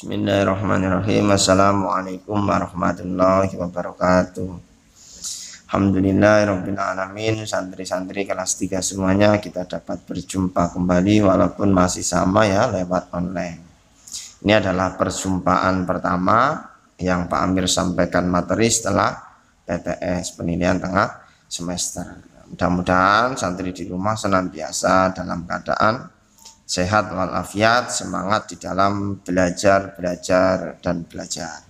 Bismillahirrahmanirrahim. Assalamualaikum warahmatullahi wabarakatuh. Alhamdulillahirabbil alamin. Santri-santri kelas 3 semuanya, kita dapat berjumpa kembali walaupun masih sama ya, lewat online. Ini adalah perjumpaan pertama yang Pak Amir sampaikan materi setelah PTS, penilaian tengah semester. Mudah-mudahan santri di rumah senantiasa dalam keadaan sehat walafiat, semangat di dalam belajar dan belajar.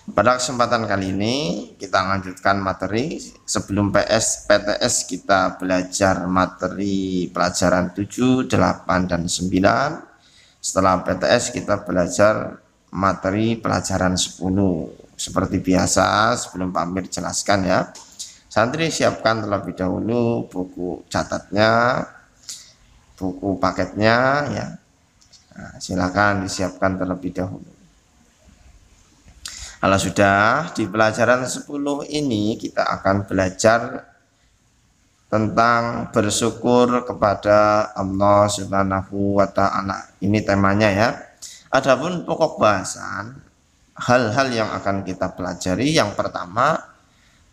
Pada kesempatan kali ini kita lanjutkan materi. Sebelum PTS kita belajar materi pelajaran 7, 8, dan 9. Setelah PTS kita belajar materi pelajaran 10. Seperti biasa, sebelum Pak Amir jelaskan ya, santri siapkan terlebih dahulu buku catatnya, buku paketnya ya. Nah, silakan disiapkan terlebih dahulu. Kalau sudah, di pelajaran 10 ini kita akan belajar tentang bersyukur kepada Allah Subhanahu wa Ta'ala. Ini temanya ya. Adapun pokok bahasan, hal-hal yang akan kita pelajari, yang pertama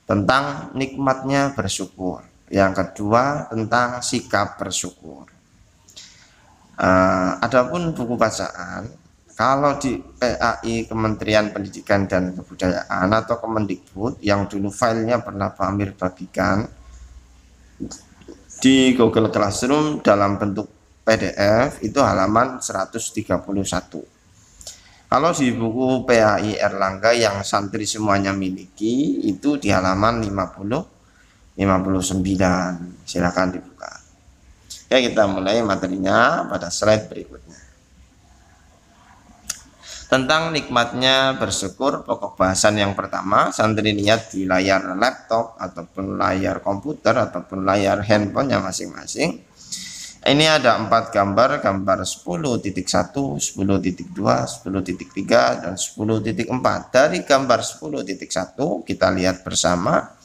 tentang nikmatnya bersyukur, yang kedua tentang sikap bersyukur. Adapun buku bacaan, kalau di PAI Kementerian Pendidikan dan Kebudayaan atau Kemendikbud yang dulu filenya pernah Pak Amir bagikan di Google Classroom dalam bentuk PDF, itu halaman 131. Kalau di buku PAI Erlangga yang santri semuanya miliki, itu di halaman 59. Silakan dibuka. Ya, kita mulai materinya pada slide berikutnya. Tentang nikmatnya bersyukur, pokok bahasan yang pertama, santri lihat di layar laptop ataupun layar komputer ataupun layar handphonenya masing-masing. Ini ada 4 gambar, gambar 10.1, 10.2, 10.3, dan 10.4. Dari gambar 10.1 kita lihat bersama,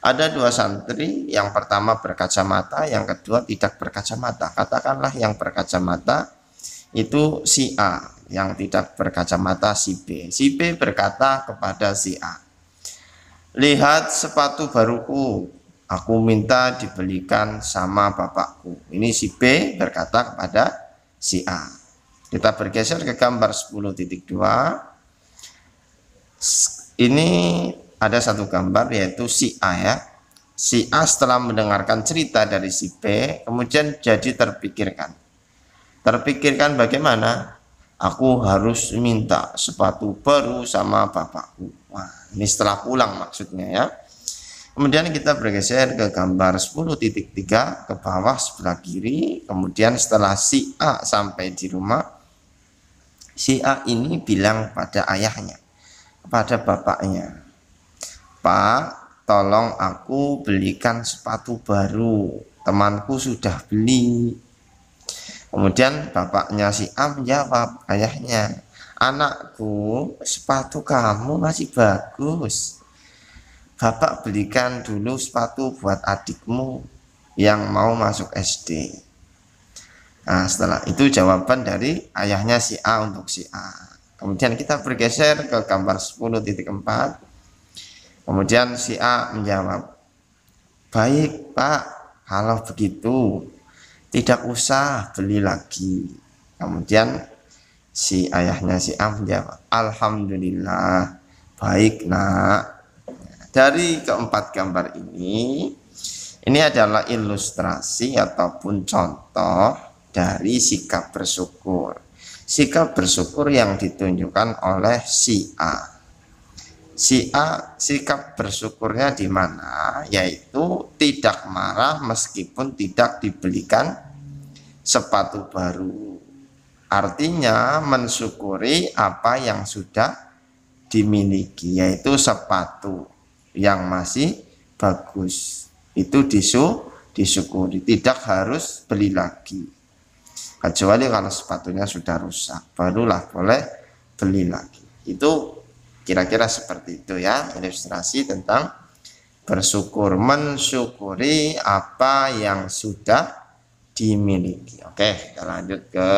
ada 2 santri, yang pertama berkacamata, yang kedua tidak berkacamata. Katakanlah yang berkacamata itu si A, yang tidak berkacamata si B. Si B berkata kepada si A, "Lihat sepatu baruku, aku minta dibelikan sama bapakku." Ini si B berkata kepada si A. Kita bergeser ke gambar 10.2. Ini ada satu gambar, yaitu si A ya. Si A setelah mendengarkan cerita dari si B, kemudian jadi terpikirkan. Terpikirkan bagaimana? Aku harus minta sepatu baru sama bapakku. Wah, ini setelah pulang maksudnya ya. Kemudian kita bergeser ke gambar 10.3 ke bawah sebelah kiri. Kemudian setelah si A sampai di rumah, si A ini bilang pada ayahnya, kepada bapaknya, "Pak, tolong aku belikan sepatu baru, temanku sudah beli." Kemudian bapaknya si A menjawab ayahnya, "Anakku, sepatu kamu masih bagus. Bapak belikan dulu sepatu buat adikmu yang mau masuk SD." Nah, setelah itu jawaban dari ayahnya si A untuk si A. Kemudian kita bergeser ke gambar 10.4. Kemudian si A menjawab, "Baik Pak, kalau begitu tidak usah beli lagi." Kemudian si ayahnya si A menjawab, "Alhamdulillah, baik nak." Dari keempat gambar ini adalah ilustrasi ataupun contoh dari sikap bersyukur. Sikap bersyukur yang ditunjukkan oleh si A. Si A sikap bersyukurnya di mana? Yaitu tidak marah meskipun tidak dibelikan sepatu baru. Artinya mensyukuri apa yang sudah dimiliki, yaitu sepatu yang masih bagus. Itu disyukuri, tidak harus beli lagi. Kecuali kalau sepatunya sudah rusak, barulah boleh beli lagi. Itu kira-kira seperti itu ya, ilustrasi tentang bersyukur, mensyukuri apa yang sudah dimiliki. Oke, kita lanjut ke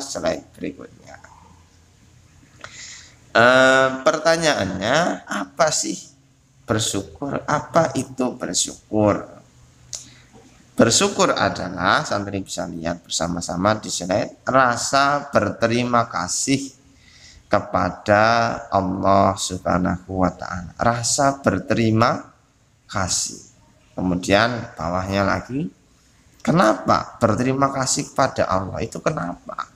slide berikutnya. Pertanyaannya, apa sih bersyukur? Apa itu bersyukur? Bersyukur adalah, santri bisa lihat bersama-sama di slide, rasa berterima kasih kepada Allah Subhanahu wa Ta'ala. Rasa berterima kasih. Kemudian bawahnya lagi, kenapa berterima kasih kepada Allah? Itu kenapa?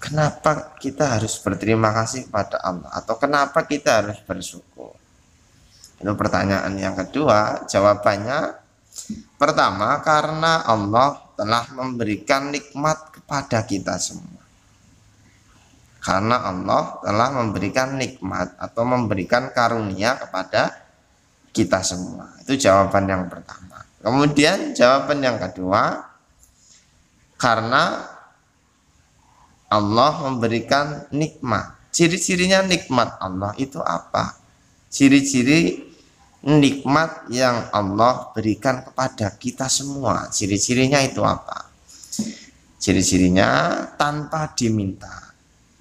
Kenapa kita harus berterima kasih kepada Allah? Atau kenapa kita harus bersyukur? Itu pertanyaan yang kedua. Jawabannya, pertama, karena Allah telah memberikan nikmat kepada kita semua. Karena Allah telah memberikan nikmat atau memberikan karunia kepada kita semua. Itu jawaban yang pertama. Kemudian jawaban yang kedua, karena Allah memberikan nikmat. Ciri-cirinya nikmat Allah itu apa? Ciri-ciri nikmat yang Allah berikan kepada kita semua. Ciri-cirinya itu apa? Ciri-cirinya tanpa diminta.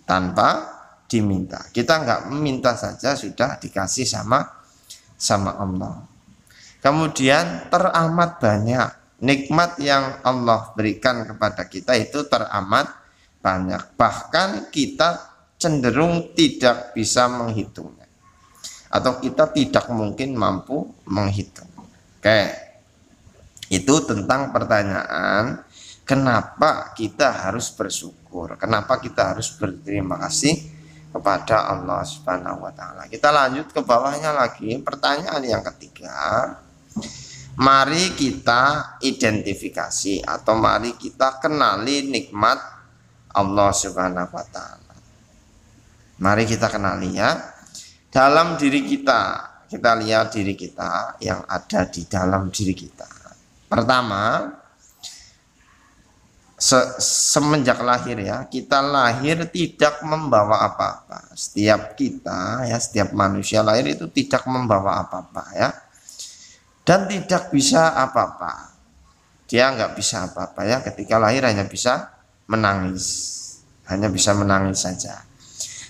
Tanpa diminta. Kita nggak meminta saja sudah dikasih sama Allah. Kemudian teramat banyak nikmat yang Allah berikan kepada kita, itu teramat banyak, bahkan kita cenderung tidak bisa menghitungnya, atau kita tidak mungkin mampu menghitung. Oke, itu tentang pertanyaan kenapa kita harus bersyukur, kenapa kita harus berterima kasih kepada Allah Subhanahu wa Ta'ala. Kita lanjut ke bawahnya lagi, pertanyaan yang ketiga. Mari kita identifikasi atau mari kita kenali nikmat Allah Subhanahu wa Ta'ala. Mari kita kenali ya. Dalam diri kita, kita lihat diri kita yang ada di dalam diri kita. Pertama, semenjak lahir ya, kita lahir tidak membawa apa-apa. Setiap kita ya, setiap manusia lahir itu tidak membawa apa-apa ya. Dan tidak bisa apa-apa. Dia nggak bisa apa-apa ya, ketika lahir hanya bisa menangis, hanya bisa menangis saja,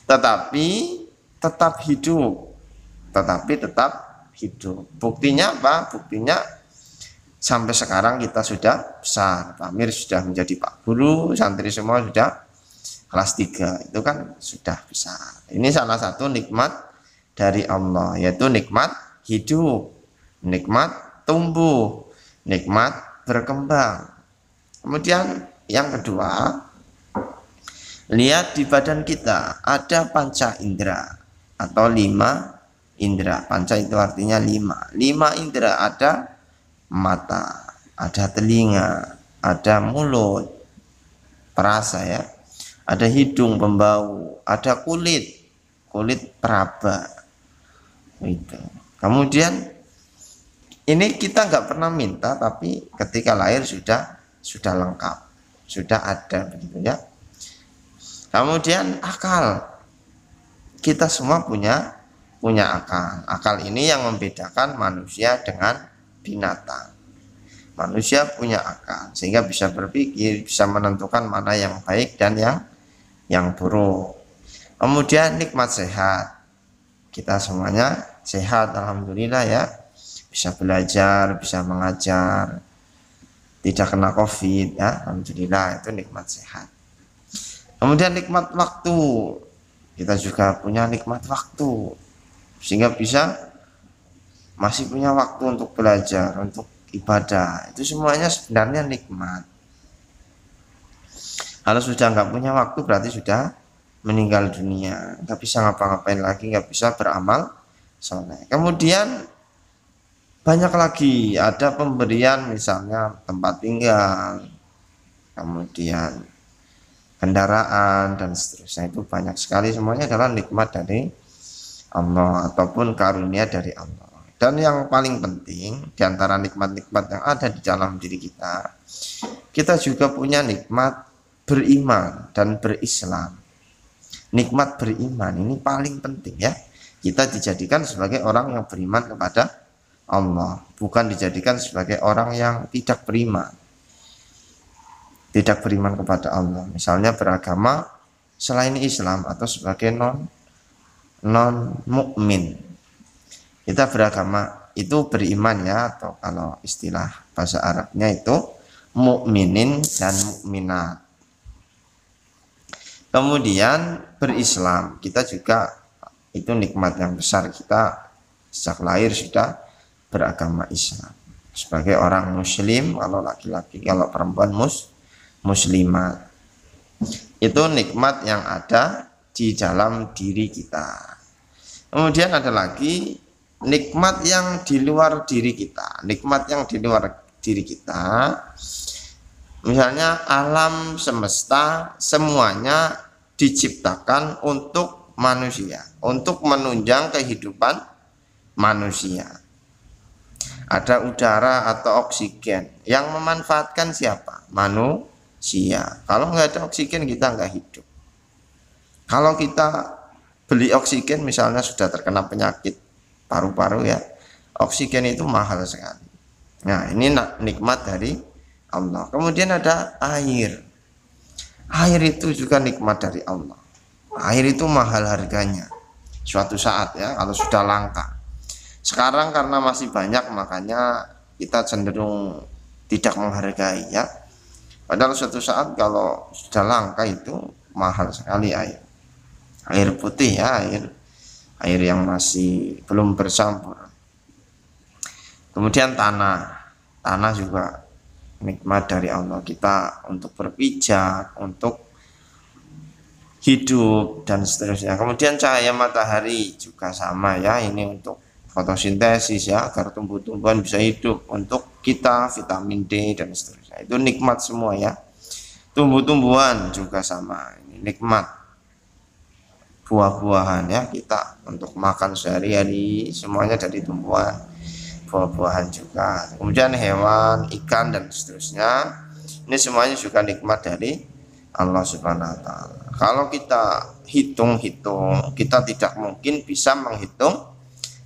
tetapi tetap hidup, buktinya apa? Buktinya sampai sekarang kita sudah besar, Pak Amir sudah menjadi Pak Guru, santri semua sudah kelas 3, itu kan sudah besar. Ini salah satu nikmat dari Allah, yaitu nikmat hidup, nikmat tumbuh, nikmat berkembang. Kemudian yang kedua, lihat di badan kita ada panca indera atau 5 indera. Panca itu artinya 5. 5 indera, ada mata, ada telinga, ada mulut, perasa ya, ada hidung pembau, ada kulit peraba. Itu. Kemudian ini kita nggak pernah minta, tapi ketika lahir sudah lengkap. Sudah ada begitu ya. Kemudian akal, kita semua punya akal. Akal ini yang membedakan manusia dengan binatang. Manusia punya akal sehingga bisa berpikir, bisa menentukan mana yang baik dan yang buruk. Kemudian nikmat sehat, kita semuanya sehat alhamdulillah ya, bisa belajar, bisa mengajar, tidak kena COVID ya, alhamdulillah, itu nikmat sehat. Kemudian nikmat waktu, kita juga punya nikmat waktu sehingga masih punya waktu untuk belajar, untuk ibadah. Itu semuanya sebenarnya nikmat. Kalau sudah nggak punya waktu berarti sudah meninggal dunia, nggak bisa ngapa-ngapain lagi, nggak bisa beramal soleh. Kemudian banyak lagi, ada pemberian misalnya tempat tinggal, kemudian kendaraan dan seterusnya. Itu banyak sekali, semuanya adalah nikmat dari Allah ataupun karunia dari Allah. Dan yang paling penting di antara nikmat-nikmat yang ada di dalam diri kita juga punya nikmat beriman dan berislam. Nikmat beriman ini paling penting ya. Kita dijadikan sebagai orang yang beriman kepada Allah, bukan dijadikan sebagai orang yang tidak beriman kepada Allah. Misalnya beragama selain Islam atau sebagai non mukmin. Kita beragama itu beriman ya, atau kalau istilah bahasa Arabnya itu mukminin dan mukminat. Kemudian berislam, kita juga itu nikmat yang besar, kita sejak lahir sudah beragama Islam sebagai orang muslim, kalau laki-laki, kalau perempuan muslimat. Itu nikmat yang ada di dalam diri kita. Kemudian ada lagi nikmat yang di luar diri kita. Nikmat yang di luar diri kita, misalnya alam semesta semuanya diciptakan untuk manusia, untuk menunjang kehidupan manusia. Ada udara atau oksigen yang memanfaatkan siapa? Manusia. Kalau nggak ada oksigen kita nggak hidup. Kalau kita beli oksigen misalnya sudah terkena penyakit paru-paru ya, oksigen itu mahal sekali. Nah, ini nikmat dari Allah. Kemudian ada air. Air itu juga nikmat dari Allah. Air itu mahal harganya suatu saat ya, kalau sudah langka. Sekarang karena masih banyak, makanya kita cenderung tidak menghargai ya. Padahal suatu saat kalau sudah langka itu mahal sekali air. Air putih ya, air yang masih belum bercampur. Kemudian tanah juga nikmat dari Allah, kita untuk berpijak, untuk hidup dan seterusnya. Kemudian cahaya matahari juga sama ya, ini untuk fotosintesis ya, agar tumbuh-tumbuhan bisa hidup, untuk kita vitamin D dan seterusnya. Itu nikmat semua ya. Tumbuh-tumbuhan juga sama, ini nikmat. Buah-buahan ya, kita untuk makan sehari-hari semuanya dari tumbuhan, buah-buahan juga. Kemudian hewan, ikan dan seterusnya, ini semuanya juga nikmat dari Allah Subhanahu wa Ta'ala. Kalau kita hitung-hitung, kita tidak mungkin bisa menghitung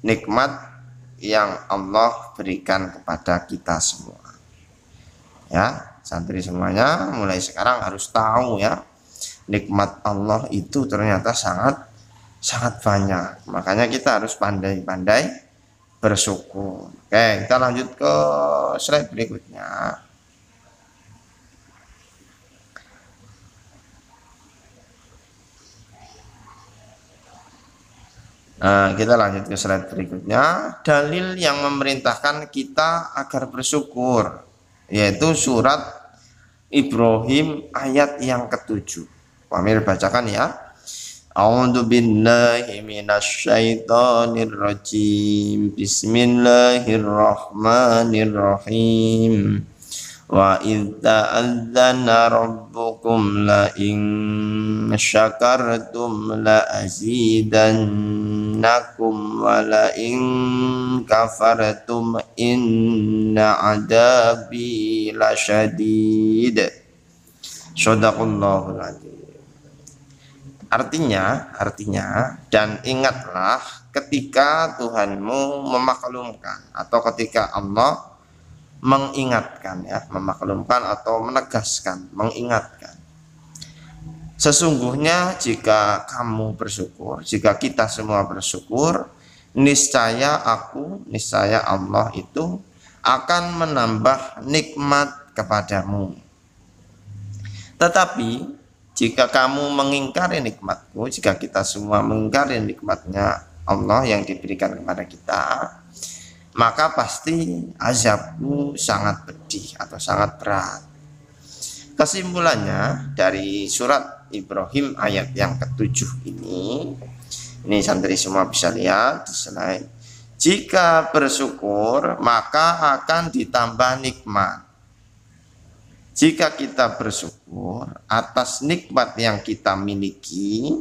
nikmat yang Allah berikan kepada kita semua. Ya, santri semuanya mulai sekarang harus tahu ya, nikmat Allah itu ternyata sangat banyak. Makanya kita harus pandai-pandai bersyukur. Oke, kita lanjut ke slide berikutnya. Nah, kita lanjut ke slide berikutnya. Dalil yang memerintahkan kita agar bersyukur, yaitu surat Ibrahim ayat yang ke-7. Pamir bacakan ya. A'udzu billahi minasyaitonir rajim. Bismillahirrahmanirrahim. Wa idz ta'adzana rabbukum la in syakartum la azidannakum wa la in kafartum inna adabi lasyadid. Shadaqallahul adzim. Artinya, dan ingatlah ketika Tuhanmu memaklumkan, atau ketika Allah mengingatkan ya, memaklumkan atau menegaskan, mengingatkan. Sesungguhnya jika kamu bersyukur, jika kita semua bersyukur, niscaya Allah itu akan menambah nikmat kepadamu. Tetapi jika kamu mengingkari nikmatku, jika kita semua mengingkari nikmatnya Allah yang diberikan kepada kita, maka pasti azabku sangat pedih atau sangat berat. Kesimpulannya dari surat Ibrahim ayat yang ke-7 ini santri semua bisa lihat di slide. Jika bersyukur maka akan ditambah nikmat. Jika kita bersyukur atas nikmat yang kita miliki,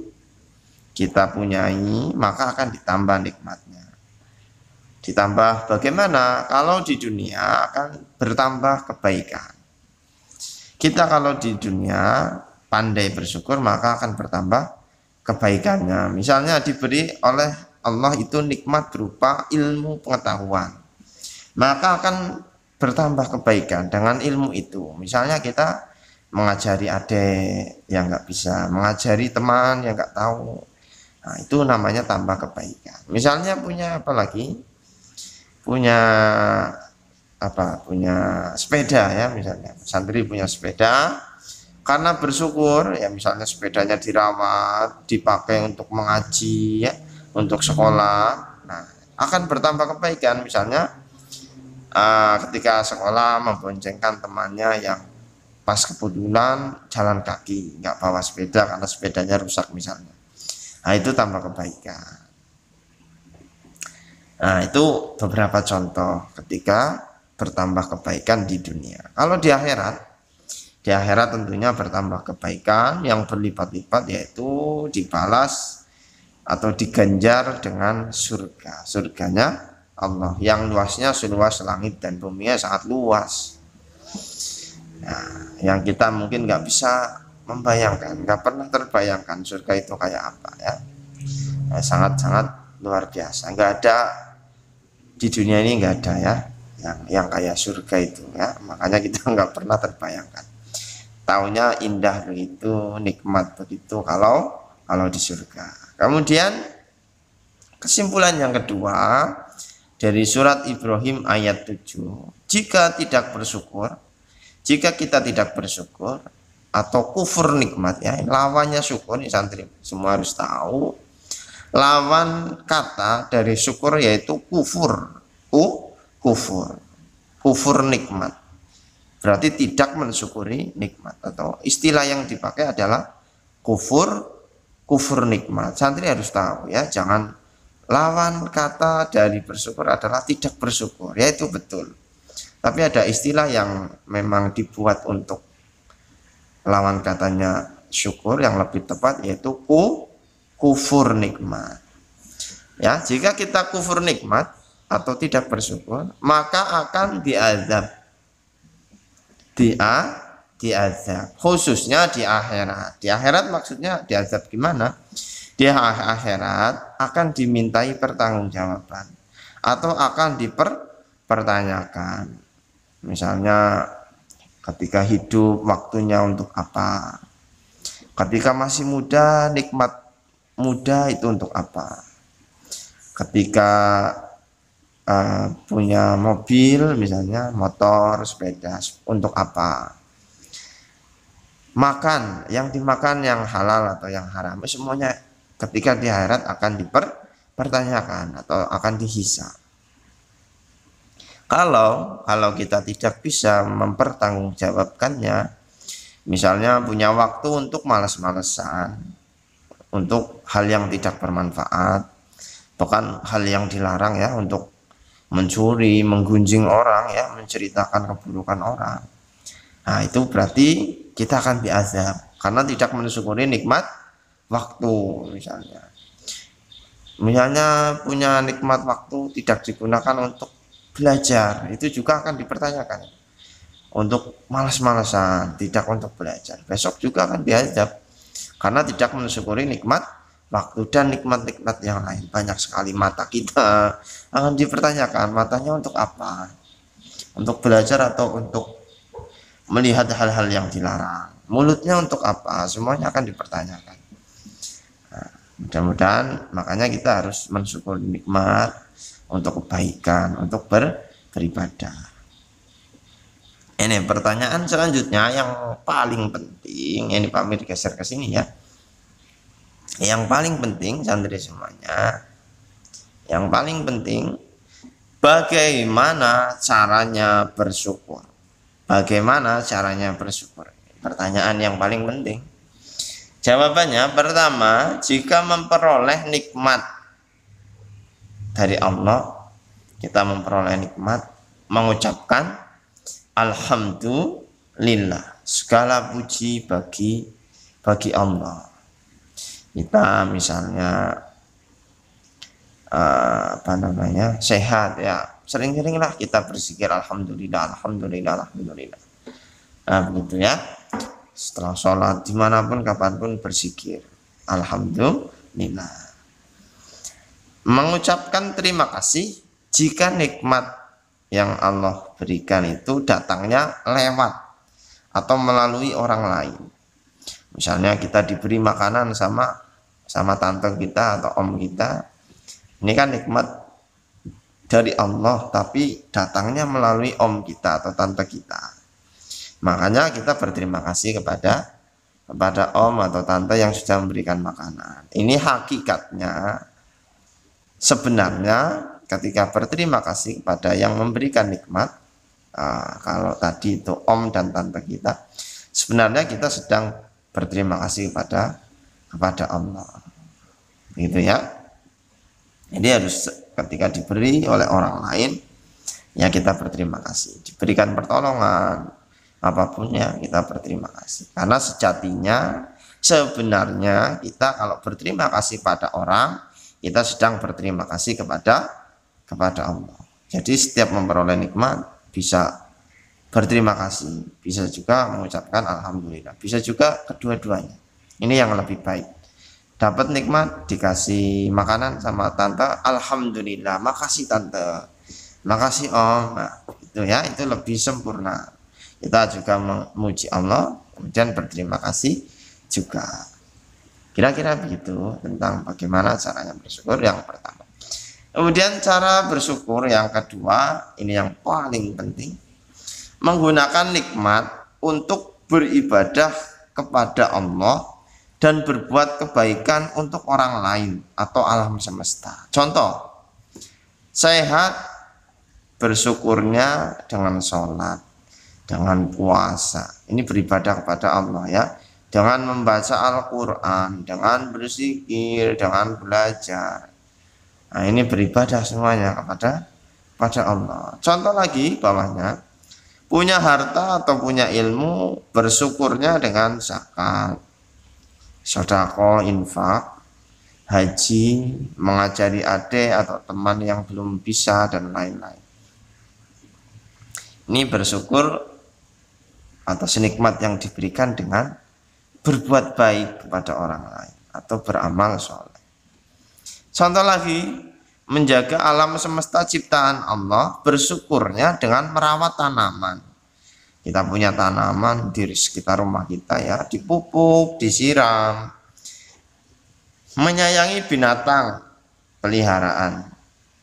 kita punyai, maka akan ditambah nikmatnya. Ditambah bagaimana? Kalau di dunia akan bertambah kebaikan. Kita kalau di dunia pandai bersyukur, maka akan bertambah kebaikannya. Misalnya diberi oleh Allah itu nikmat berupa ilmu pengetahuan, maka akan bertambah kebaikan dengan ilmu itu. Misalnya kita mengajari adik yang nggak bisa, mengajari teman yang nggak tahu. Nah, itu namanya tambah kebaikan. Misalnya punya apa lagi? Punya apa? Punya sepeda ya, misalnya santri punya sepeda, karena bersyukur ya, misalnya sepedanya dirawat, dipakai untuk mengaji ya, untuk sekolah. Nah, akan bertambah kebaikan. Misalnya ketika sekolah memboncengkan temannya yang pas kebetulan jalan kaki, nggak bawa sepeda karena sepedanya rusak misalnya. Nah, itu tambah kebaikan. Nah, itu beberapa contoh ketika bertambah kebaikan di dunia. Kalau di akhirat tentunya bertambah kebaikan yang berlipat-lipat, yaitu dibalas atau diganjar dengan surga. Surganya Allah yang luasnya seluas langit dan bumi, sangat luas. Nah, yang kita mungkin nggak bisa membayangkan, nggak pernah terbayangkan surga itu kayak apa ya. Sangat-sangat luar biasa. Nggak ada di dunia ini, nggak ada ya yang kayak surga itu ya. Makanya kita nggak pernah terbayangkan. Taunya indah begitu, nikmat begitu kalau di surga. Kemudian kesimpulan yang kedua dari surat Ibrahim ayat 7, jika kita tidak bersyukur atau kufur nikmat ya, lawannya syukur, ini santri semua harus tahu. Lawan kata dari syukur yaitu kufur. Kufur nikmat. Berarti tidak mensyukuri nikmat, atau istilah yang dipakai adalah kufur nikmat. Santri harus tahu ya, jangan lawan kata dari bersyukur adalah tidak bersyukur. Ya, itu betul. Tapi ada istilah yang memang dibuat untuk lawan katanya syukur, yang lebih tepat yaitu kufur nikmat. Ya, jika kita kufur nikmat atau tidak bersyukur, maka akan diazab. Diazab, khususnya di akhirat. Di akhirat maksudnya diazab gimana? Di akhirat akan dimintai pertanggungjawaban atau akan dipertanyakan. Misalnya ketika hidup waktunya untuk apa? Ketika masih muda, nikmat muda itu untuk apa? Ketika punya mobil misalnya, motor, sepeda, untuk apa? Makan, yang dimakan yang halal atau yang haram, semuanya ketika di akhirat akan dipertanyakan atau akan dihisab. Kalau kita tidak bisa mempertanggungjawabkannya, misalnya punya waktu untuk malas-malesan, untuk hal yang tidak bermanfaat, bukan hal yang dilarang ya, untuk mencuri, menggunjing orang ya, menceritakan keburukan orang. Nah, itu berarti kita akan diazab karena tidak mensyukuri nikmat waktu. Misalnya punya nikmat waktu tidak digunakan untuk belajar, itu juga akan dipertanyakan. Untuk malas-malasan, tidak untuk belajar, besok juga akan diazab karena tidak mensyukuri nikmat waktu dan nikmat-nikmat yang lain. Banyak sekali. Mata kita akan dipertanyakan, matanya untuk apa? Untuk belajar atau untuk melihat hal-hal yang dilarang? Mulutnya untuk apa? Semuanya akan dipertanyakan. Nah, mudah-mudahan makanya kita harus mensyukuri nikmat untuk kebaikan, untuk beribadah. Ini pertanyaan selanjutnya yang paling penting, ini Pak Mir geser ke sini ya. Yang paling penting santri semuanya, yang paling penting bagaimana caranya bersyukur. Bagaimana caranya bersyukur? Pertanyaan yang paling penting. Jawabannya, pertama, jika memperoleh nikmat dari Allah, kita memperoleh nikmat, mengucapkan alhamdulillah, segala puji bagi Allah. Kita misalnya sehat ya, sering-seringlah kita berzikir alhamdulillah. Nah, begitu ya, setelah sholat dimanapun kapanpun berzikir alhamdulillah, mengucapkan terima kasih jika nikmat yang Allah berikan itu datangnya lewat atau melalui orang lain. Misalnya kita diberi makanan sama tante kita atau om kita, ini kan nikmat dari Allah, tapi datangnya melalui om kita atau tante kita. Makanya kita berterima kasih kepada om atau tante yang sudah memberikan makanan. Ini hakikatnya sebenarnya ketika berterima kasih kepada yang memberikan nikmat, kalau tadi itu om dan tante kita, sebenarnya kita sedang berterima kasih kepada Allah, gitu ya. Jadi harus ketika diberi oleh orang lain, ya kita berterima kasih. Diberikan pertolongan apapun ya kita berterima kasih. Karena sejatinya sebenarnya kita kalau berterima kasih pada orang, kita sedang berterima kasih kepada Allah. Jadi setiap memperoleh nikmat bisa berterima kasih, bisa juga mengucapkan alhamdulillah, bisa juga kedua-duanya. Ini yang lebih baik. Dapat nikmat dikasih makanan sama tante, alhamdulillah, makasih tante, makasih om. Nah, itu ya, itu lebih sempurna. Kita juga memuji Allah, kemudian berterima kasih juga. Kira-kira begitu tentang bagaimana caranya bersyukur yang pertama. Kemudian cara bersyukur yang kedua, ini yang paling penting, menggunakan nikmat untuk beribadah kepada Allah dan berbuat kebaikan untuk orang lain atau alam semesta. Contoh, sehat, bersyukurnya dengan sholat, dengan puasa. Ini beribadah kepada Allah ya. Dengan membaca Al-Quran, dengan berzikir, dengan belajar. Nah, ini beribadah semuanya kepada Allah. Contoh lagi bawahnya, punya harta atau punya ilmu, bersyukurnya dengan zakat, sedekah, infak, haji, mengajari adik atau teman yang belum bisa, dan lain-lain. Ini bersyukur atas nikmat yang diberikan dengan berbuat baik kepada orang lain atau beramal soleh. Contoh lagi, menjaga alam semesta ciptaan Allah, bersyukurnya dengan merawat tanaman. Kita punya tanaman di sekitar rumah kita ya, dipupuk, disiram. Menyayangi binatang peliharaan,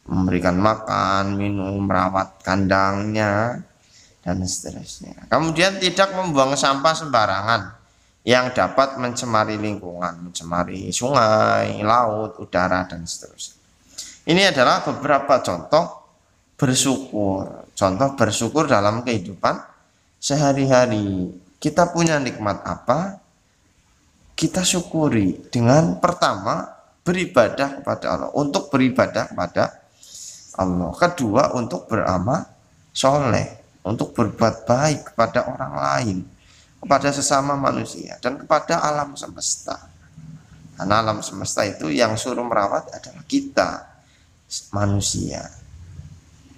memberikan makan, minum, merawat kandangnya, dan seterusnya. Kemudian tidak membuang sampah sembarangan yang dapat mencemari lingkungan, mencemari sungai, laut, udara, dan seterusnya. Ini adalah beberapa contoh bersyukur. Contoh bersyukur dalam kehidupan sehari-hari. Kita punya nikmat apa? Kita syukuri dengan pertama beribadah kepada Allah, untuk beribadah kepada Allah. Kedua, untuk beramal soleh, untuk berbuat baik kepada orang lain, kepada sesama manusia, dan kepada alam semesta. Karena alam semesta itu yang suruh merawat adalah kita, manusia.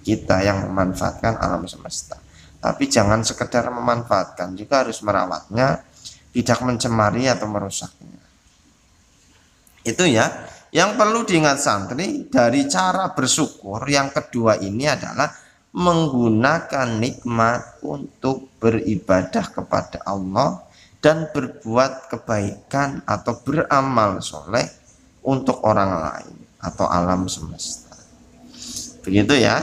Kita yang memanfaatkan alam semesta. Tapi jangan sekedar memanfaatkan, juga harus merawatnya, tidak mencemari atau merusaknya. Itu ya, yang perlu diingat santri dari cara bersyukur yang kedua ini adalah menggunakan nikmat untuk beribadah kepada Allah dan berbuat kebaikan atau beramal soleh untuk orang lain atau alam semesta. Begitu ya.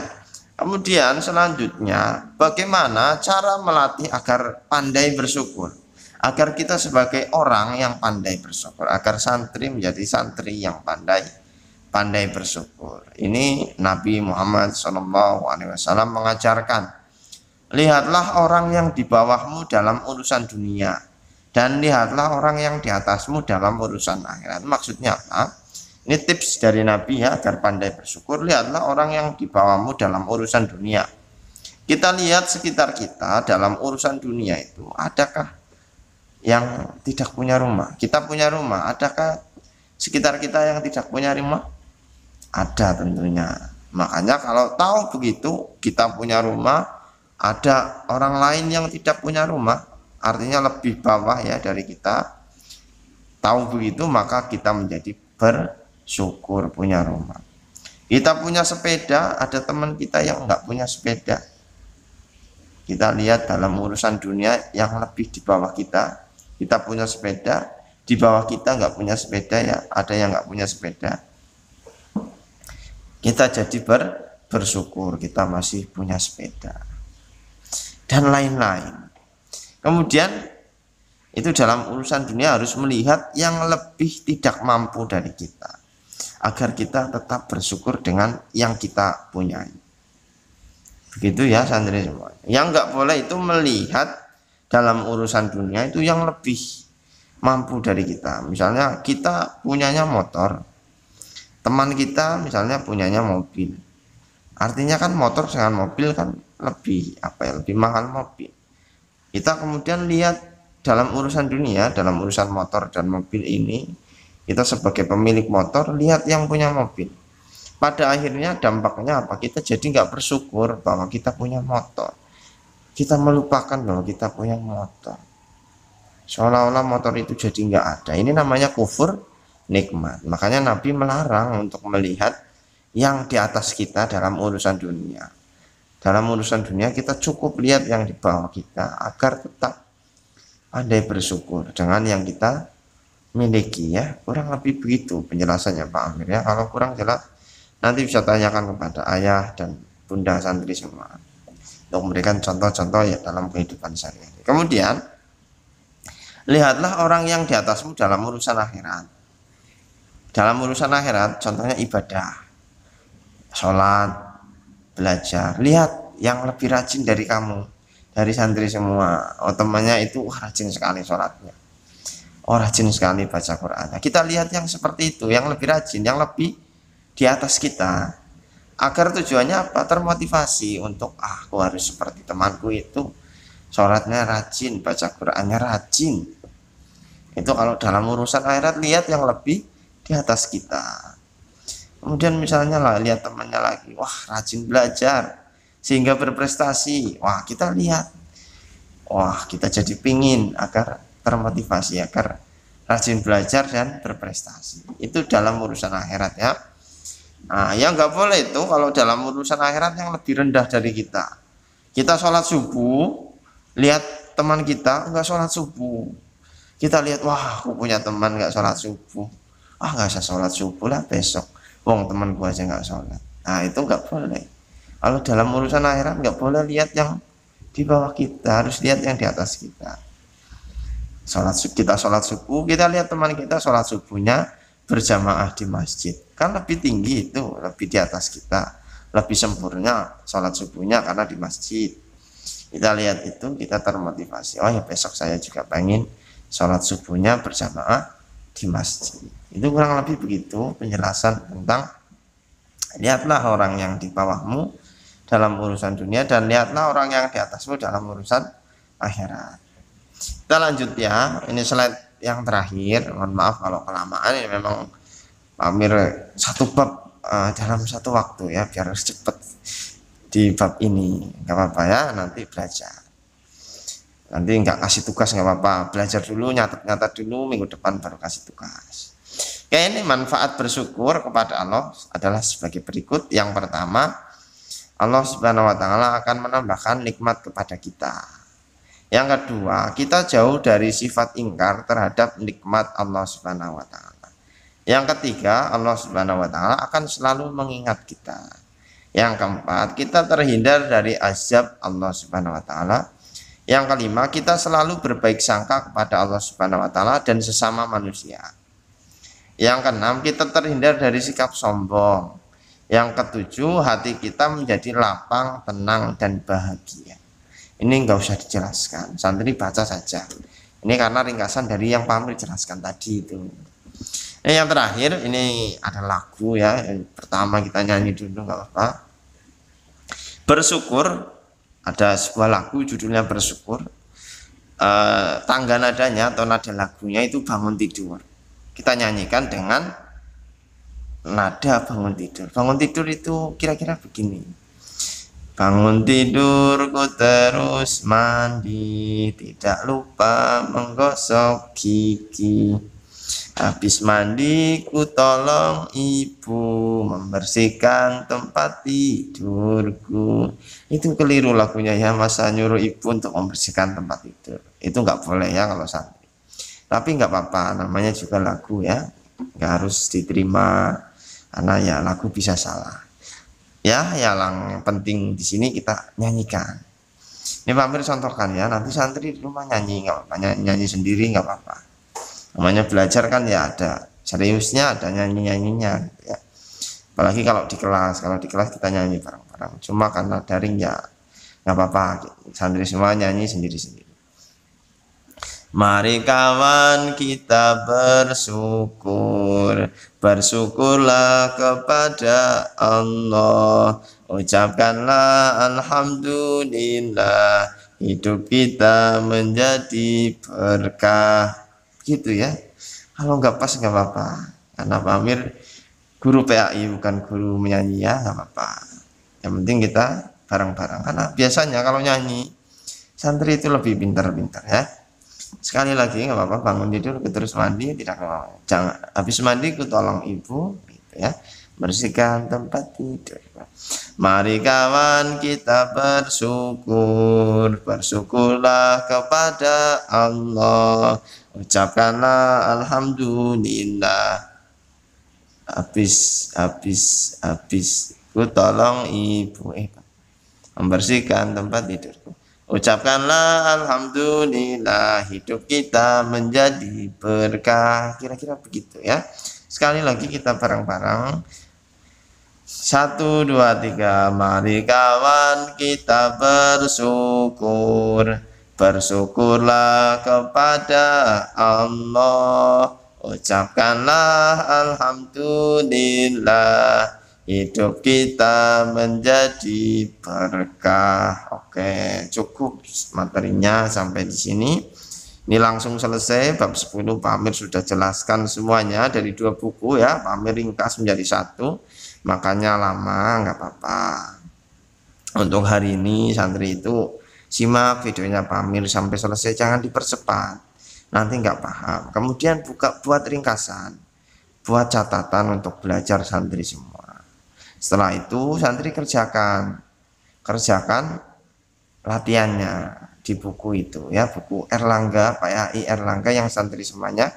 Kemudian selanjutnya, bagaimana cara melatih agar pandai bersyukur? Agar kita sebagai orang yang pandai bersyukur, agar santri menjadi santri yang pandai bersyukur. Ini Nabi Muhammad SAW mengajarkan, lihatlah orang yang di bawahmu dalam urusan dunia, dan lihatlah orang yang di atasmu dalam urusan akhirat. Maksudnya apa? Ini tips dari Nabi ya, agar pandai bersyukur. Lihatlah orang yang di bawahmu dalam urusan dunia. Kita lihat sekitar kita dalam urusan dunia itu, adakah yang tidak punya rumah? Kita punya rumah, adakah sekitar kita yang tidak punya rumah? Ada tentunya. Makanya kalau tahu begitu, kita punya rumah, ada orang lain yang tidak punya rumah, artinya lebih bawah ya dari kita. Tahu begitu, maka kita menjadi bersyukur punya rumah. Kita punya sepeda, ada teman kita yang enggak punya sepeda. Kita lihat dalam urusan dunia yang lebih di bawah kita punya sepeda, di bawah kita nggak punya sepeda, ya ada yang nggak punya sepeda. Kita jadi bersyukur kita masih punya sepeda dan lain-lain. Kemudian itu dalam urusan dunia harus melihat yang lebih tidak mampu dari kita, agar kita tetap bersyukur dengan yang kita punyai. Begitu ya santri semua. Yang nggak boleh itu melihat dalam urusan dunia itu yang lebih mampu dari kita. Misalnya kita punyanya motor, teman kita misalnya punyanya mobil. Artinya kan motor dengan mobil kan lebih lebih mahal mobil. Kita kemudian lihat dalam urusan dunia, dalam urusan motor dan mobil ini, kita sebagai pemilik motor lihat yang punya mobil. Pada akhirnya dampaknya apa? Kita jadi nggak bersyukur bahwa kita punya motor. Kita melupakan bahwa kita punya motor. Seolah-olah motor itu jadi nggak ada. Ini namanya kufur nikmat. Makanya Nabi melarang untuk melihat yang di atas kita dalam urusan dunia. Dalam urusan dunia kita cukup lihat yang di bawah kita agar tetap pandai bersyukur dengan yang kita miliki, ya. Kurang lebih begitu penjelasannya Pak Amir, ya. Kalau kurang jelas nanti bisa tanyakan kepada ayah dan bunda santri semua untuk memberikan contoh-contoh ya dalam kehidupan sehari-hari. Kemudian lihatlah orang yang di atasmu dalam urusan akhirat. Dalam urusan akhirat contohnya ibadah, sholat, belajar. Lihat yang lebih rajin dari kamu, dari santri semua. Oh, temannya itu rajin sekali sholatnya, rajin sekali baca Qurannya. Kita lihat yang seperti itu, yang lebih rajin, yang lebih di atas kita, agar tujuannya apa? Termotivasi untuk aku harus seperti temanku itu, sholatnya rajin, baca Qurannya rajin. Itu kalau dalam urusan akhirat lihat yang lebih di atas kita. Kemudian misalnya lah lihat temannya lagi, wah rajin belajar sehingga berprestasi, wah kita lihat, wah kita jadi pingin agar termotivasi agar rajin belajar dan berprestasi. Itu dalam urusan akhirat, ya. Nah, yang nggak boleh itu kalau dalam urusan akhirat yang lebih rendah dari kita. Kita sholat subuh, lihat teman kita nggak sholat subuh. Kita lihat, wah aku punya teman nggak sholat subuh. Nggak usah sholat subuh lah besok. Wong teman gua aja nggak sholat. Nah itu nggak boleh. Kalau dalam urusan akhirat nggak boleh lihat yang di bawah kita, harus lihat yang di atas kita. Kita sholat subuh, kita lihat teman kita sholat subuhnya berjamaah di masjid, kan lebih tinggi itu, lebih di atas kita, lebih sempurna sholat subuhnya karena di masjid. Kita lihat itu, kita termotivasi, oh ya besok saya juga pengen sholat subuhnya berjamaah di masjid. Itu kurang lebih begitu penjelasan tentang lihatlah orang yang di bawahmu dalam urusan dunia dan lihatlah orang yang di atasmu dalam urusan akhirat. Kita lanjut ya, ini slide yang terakhir. Mohon maaf kalau kelamaan, ini memang Pak Amir satu bab dalam satu waktu ya, biar cepat di bab ini. Nggak apa-apa ya, nanti belajar. Nanti nggak kasih tugas nggak apa-apa, belajar dulu, nyatat dulu, minggu depan baru kasih tugas. Oke, ini manfaat bersyukur kepada Allah adalah sebagai berikut. Yang pertama, Allah Subhanahu wa Ta'ala akan menambahkan nikmat kepada kita. Yang kedua, kita jauh dari sifat ingkar terhadap nikmat Allah Subhanahu wa Ta'ala. Yang ketiga, Allah Subhanahu wa Ta'ala akan selalu mengingat kita. Yang keempat, kita terhindar dari azab Allah Subhanahu wa Ta'ala. Yang kelima, kita selalu berbaik sangka kepada Allah Subhanahu wa Ta'ala dan sesama manusia. Yang keenam, kita terhindar dari sikap sombong. Yang ketujuh, hati kita menjadi lapang, tenang, dan bahagia. Ini nggak usah dijelaskan, santri baca saja. Ini karena ringkasan dari yang Pak Amir jelaskan tadi itu. Ini yang terakhir, ini ada lagu ya. Yang pertama kita nyanyi dulu nggak apa-apa. Bersyukur, ada sebuah lagu judulnya Bersyukur. Tangga nadanya atau nada lagunya itu bangun tidur. Kita nyanyikan dengan nada bangun tidur. Bangun tidur itu kira-kira begini. Bangun tidurku terus mandi, tidak lupa menggosok gigi. Habis mandi ku tolong ibu membersihkan tempat tidurku. Itu keliru lagunya ya, masa nyuruh ibu untuk membersihkan tempat tidur. Itu nggak boleh ya kalau santri. Tapi nggak apa-apa, namanya juga lagu ya, nggak harus diterima karena ya lagu bisa salah. Ya, yang penting di sini kita nyanyikan. Ini Pak Amir contohkan ya, nanti santri di rumah nyanyi nggak apa-apa, nyanyi sendiri nggak apa-apa. Namanya belajar kan ya ada seriusnya, ada nyanyi-nyanyinya ya. Apalagi kalau di kelas kita nyanyi bareng-bareng. Cuma karena daring ya nggak apa-apa, santri semua nyanyi sendiri-sendiri. Mari kawan kita bersyukur, bersyukurlah kepada Allah. Ucapkanlah alhamdulillah, hidup kita menjadi berkah. Gitu ya. Kalau nggak pas nggak apa-apa, karena Pak Amir guru PAI bukan guru menyanyi ya, nggak apa-apa. Yang penting kita bareng-bareng, karena biasanya kalau nyanyi santri itu lebih pintar-pintar ya. Sekali lagi nggak apa-apa, bangun tidur terus mandi, tidak apa-apa. Jangan habis mandi ku tolong ibu gitu ya, bersihkan tempat tidur. Mari kawan kita bersyukur, bersyukurlah kepada Allah. Ucapkanlah alhamdulillah. Habis ku tolong ibu membersihkan tempat tidurku. Ucapkanlah alhamdulillah, hidup kita menjadi berkah. Kira-kira begitu ya. Sekali lagi kita bareng-bareng. 1, 2, 3. Mari kawan kita bersyukur, bersyukurlah kepada Allah. Ucapkanlah alhamdulillah, hidup kita menjadi berkah. Oke, cukup materinya sampai di sini. Ini langsung selesai bab 10. Pak Amir sudah jelaskan semuanya dari 2 buku ya. Pak Amir ringkas menjadi 1, makanya lama, nggak apa-apa. Untuk hari ini santri itu simak videonya Pak Amir sampai selesai, jangan dipercepat, nanti nggak paham. Kemudian buat ringkasan, buat catatan untuk belajar santri semua. Setelah itu santri kerjakan latihannya di buku itu ya, buku Erlangga, PAI Erlangga yang santri semuanya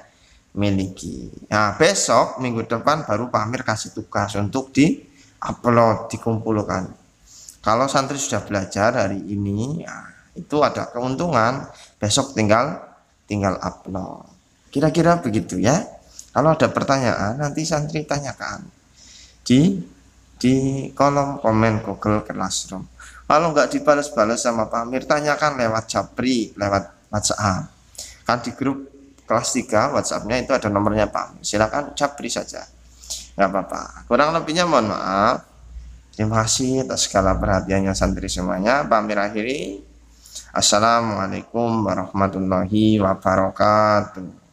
miliki. Nah, besok minggu depan baru Pak Amir kasih tugas untuk di-upload, dikumpulkan. Kalau santri sudah belajar hari ini, ya, itu ada keuntungan, besok tinggal upload. Kira-kira begitu ya. Kalau ada pertanyaan nanti santri tanyakan di kolom komen Google Classroom. Kalau nggak dibalas-balas sama Pak Amir, tanyakan lewat Japri, lewat WhatsApp. Kan di grup kelas 3 WhatsApp-nya itu ada nomornya Pak Amir. Silakan Japri saja. Nggak apa-apa. Kurang lebihnya mohon maaf. Terima kasih atas segala perhatiannya santri semuanya. Pak Amir akhiri. Assalamualaikum warahmatullahi wabarakatuh.